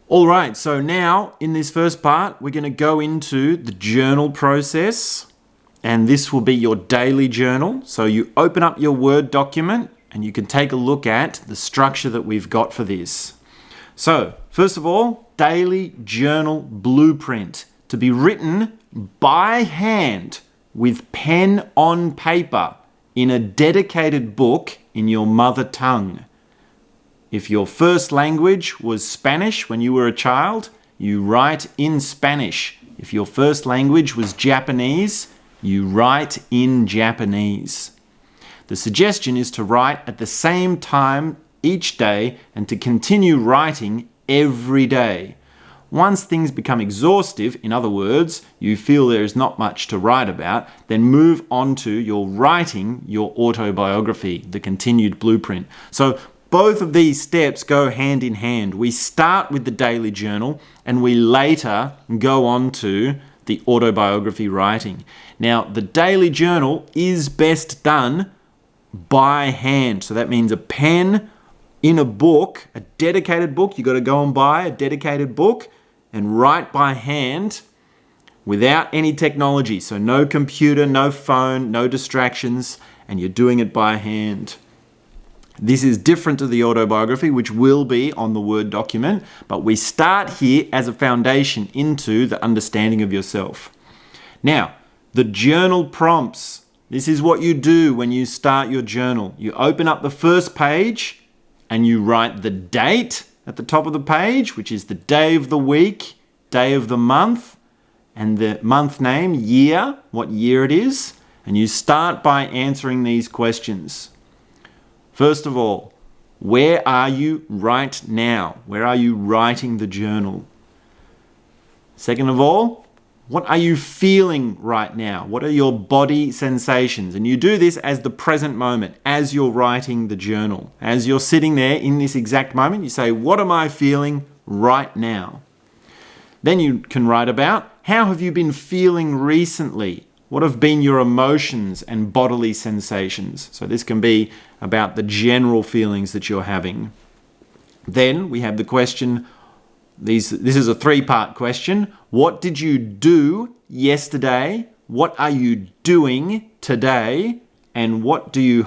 All right, so now in this first part, we're going to go into the journal process, and this will be your daily journal. So you open up your Word document and you can take a look at the structure that we've got for this. So, first of all, daily journal blueprint to be written by hand with pen on paper in a dedicated book in your mother tongue. If your first language was Spanish when you were a child, you write in Spanish. If your first language was Japanese, you write in Japanese. The suggestion is to write at the same time each day and to continue writing every day. Once things become exhaustive, in other words, you feel there is not much to write about, then move on to your writing your autobiography, the continued blueprint. So both of these steps go hand in hand. We start with the daily journal and we later go on to the autobiography writing. Now, the daily journal is best done by hand. So that means a pen in a book, a dedicated book. You've got to go and buy a dedicated book and write by hand without any technology. So no computer, no phone, no distractions, and you're doing it by hand. This is different to the autobiography, which will be on the Word document, but we start here as a foundation into the understanding of yourself. Now, the journal prompts. This is what you do when you start your journal. You open up the first page and you write the date at the top of the page, which is the day of the week, day of the month, and the month name, year, what year it is, and you start by answering these questions. First of all, where are you right now? Where are you writing the journal? Second of all, what are you feeling right now? What are your body sensations? And you do this as the present moment, as you're writing the journal. As you're sitting there in this exact moment, you say, what am I feeling right now? Then you can write about, how have you been feeling recently? What have been your emotions and bodily sensations? So this can be about the general feelings that you're having. Then we have the question, this is a three-part question. What did you do yesterday? What are you doing today? And what do you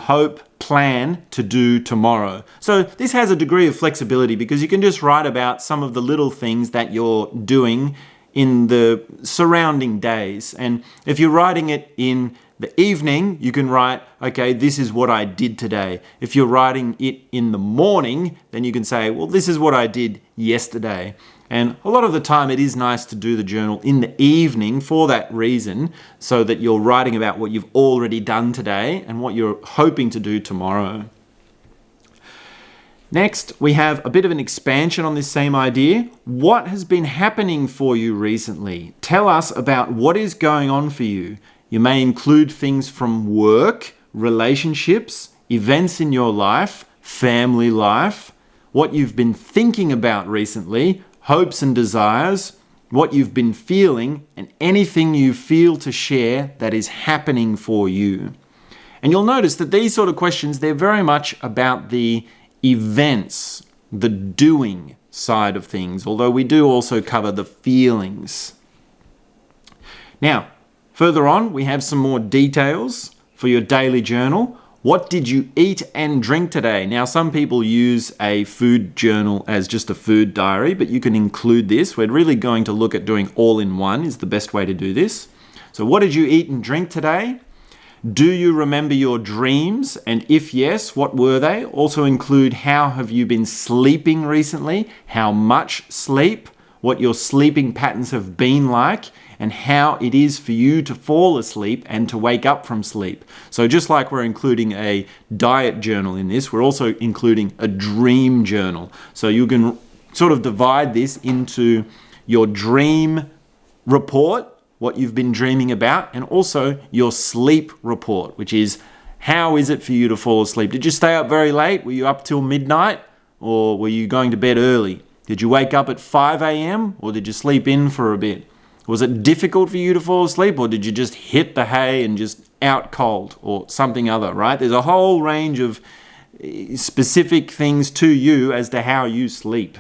plan to do tomorrow? So this has a degree of flexibility because you can just write about some of the little things that you're doing in the surrounding days. And if you're writing it in the evening, you can write, okay, this is what I did today. If you're writing it in the morning, then you can say, well, this is what I did yesterday. And a lot of the time it is nice to do the journal in the evening for that reason, so that you're writing about what you've already done today and what you're hoping to do tomorrow. Next, we have a bit of an expansion on this same idea. What has been happening for you recently? Tell us about what is going on for you. You may include things from work, relationships, events in your life, family life, what you've been thinking about recently, hopes and desires, what you've been feeling, and anything you feel to share that is happening for you. And you'll notice that these sort of questions, they're very much about the events, the doing side of things, although we do also cover the feelings. Now, further on, we have some more details for your daily journal. What did you eat and drink today? Now, some people use a food journal as just a food diary, but you can include this. We're really going to look at doing all in one is the best way to do this. So what did you eat and drink today? Do you remember your dreams? And if yes, what were they? Also include how have you been sleeping recently? How much sleep? What your sleeping patterns have been like? And how it is for you to fall asleep and to wake up from sleep. So just like we're including a diet journal in this, we're also including a dream journal. So you can sort of divide this into your dream report, what you've been dreaming about, and also your sleep report, which is how is it for you to fall asleep? Did you stay up very late? Were you up till midnight? Or were you going to bed early? Did you wake up at 5 a.m. or did you sleep in for a bit? Was it difficult for you to fall asleep, or did you just hit the hay and just out cold or something other, right? There's a whole range of specific things to you as to how you sleep.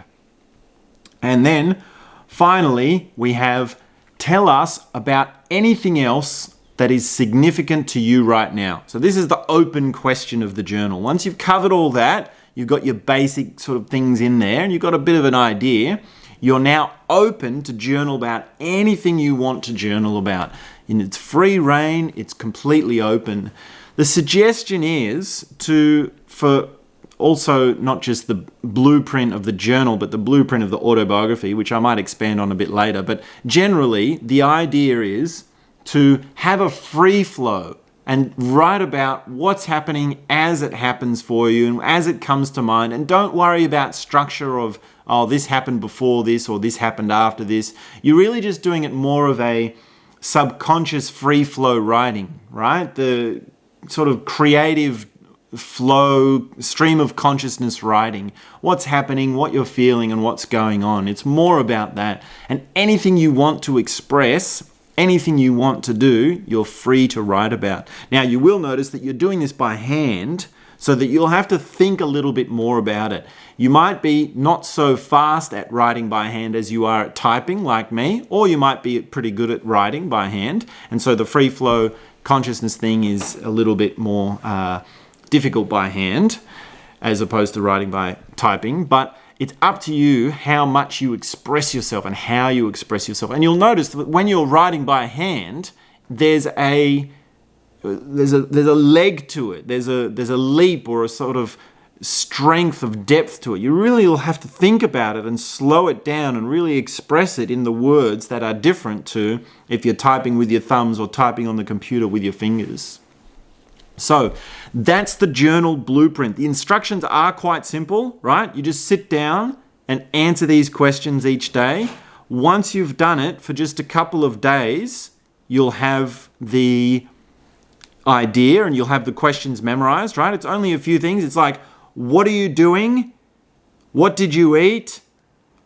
And then finally, we have tell us about anything else that is significant to you right now. So this is the open question of the journal. Once you've covered all that, you've got your basic sort of things in there and you've got a bit of an idea, you're now open to journal about anything you want to journal about. And it's free reign, it's completely open. The suggestion is for also not just the blueprint of the journal, but the blueprint of the autobiography, which I might expand on a bit later. But generally, the idea is to have a free flow and write about what's happening as it happens for you and as it comes to mind. And don't worry about structure of, oh, this happened before this or this happened after this. You're really just doing it more of a subconscious free flow writing, right? The sort of creative flow, stream of consciousness writing. What's happening, what you're feeling, and what's going on. It's more about that. And anything you want to express, anything you want to do, you're free to write about. Now, you will notice that you're doing this by hand, so that you'll have to think a little bit more about it. You might be not so fast at writing by hand as you are at typing, like me, or you might be pretty good at writing by hand. And so the free flow consciousness thing is a little bit more difficult by hand as opposed to writing by typing, but it's up to you how much you express yourself and how you express yourself. And you'll notice that when you're writing by hand, there's a leg to it. There's a leap or a sort of strength of depth to it. You really will have to think about it and slow it down and really express it in the words that are different to if you're typing with your thumbs or typing on the computer with your fingers. So that's the journal blueprint. The instructions are quite simple, right? You just sit down and answer these questions each day. Once you've done it for just a couple of days, you'll have the idea and you'll have the questions memorized, right? It's only a few things. It's like, what are you doing? What did you eat?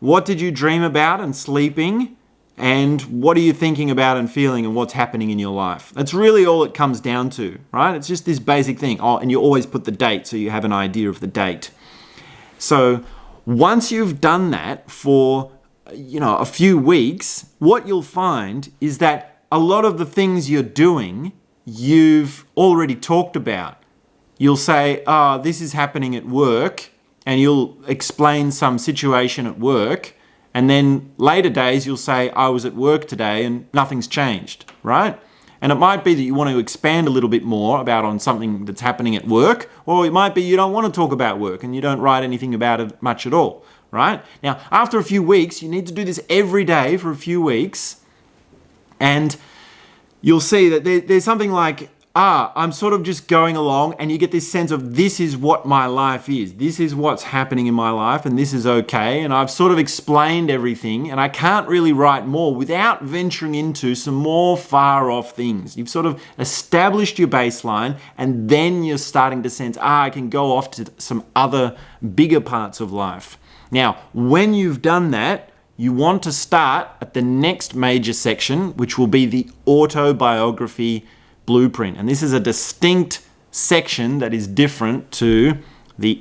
What did you dream about and sleeping? And what are you thinking about and feeling and what's happening in your life? That's really all it comes down to, right? It's just this basic thing. Oh, and you always put the date so you have an idea of the date. So once you've done that for, a few weeks, what you'll find is that a lot of the things you're doing, you've already talked about. You'll say, this is happening at work, and you'll explain some situation at work. And then later days, you'll say, I was at work today and nothing's changed, right? And it might be that you want to expand a little bit more on something that's happening at work, or it might be you don't want to talk about work and you don't write anything about it much at all, right? Now, after a few weeks, you need to do this every day for a few weeks, and you'll see that there's something like, I'm sort of just going along, and you get this sense of this is what my life is. This is what's happening in my life, and this is okay. And I've sort of explained everything, and I can't really write more without venturing into some more far off things. You've sort of established your baseline, and then you're starting to sense, I can go off to some other bigger parts of life. Now, when you've done that, you want to start at the next major section, which will be the autobiography blueprint. And this is a distinct section that is different to the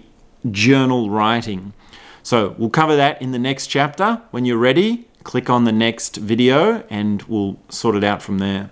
journal writing. So we'll cover that in the next chapter. When you're ready, click on the next video and we'll sort it out from there.